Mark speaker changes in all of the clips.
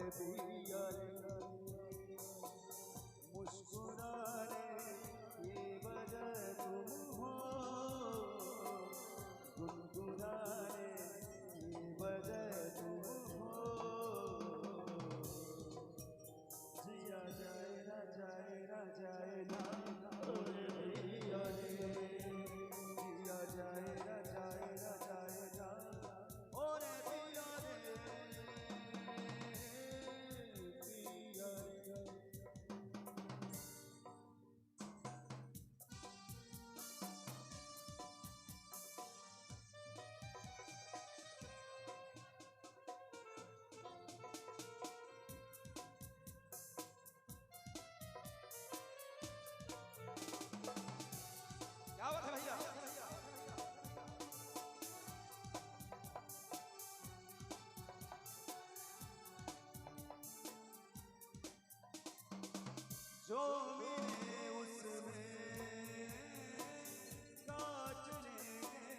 Speaker 1: पिया रे मुस्कुराने ये वजह तुम हो, गुनगुनाने ये वजह तुम हो। जिया जाए ना जाए ना जाए ना पिया रे, जिया जाए ना जाए ना जाए ना ओरे पिया रे पिया रे। क्या बात है भैया। जो मिले उसमें काट लेंगे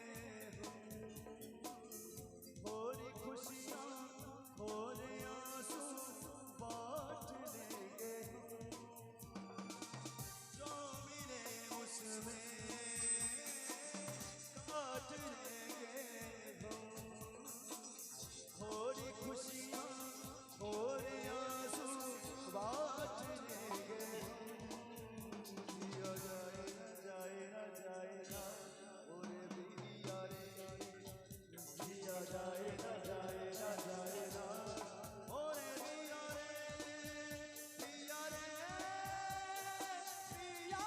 Speaker 1: थोड़ी खुशियाँ थोड़े आंसू बांट लेंगे। जो मिले उसमें काट लेंगे थोड़ी खुशियाँ थोड़े आंसू बांट लेंगे। जिया जाए ना जाए ना जाए ना ओरे पिया रे, जिया जाए ना जाए ना जाए ना ओरे पिया रे पिया रे पिया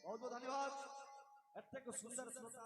Speaker 1: बहुत बहुत धन्यवाद। इतने सुंदर श्रोता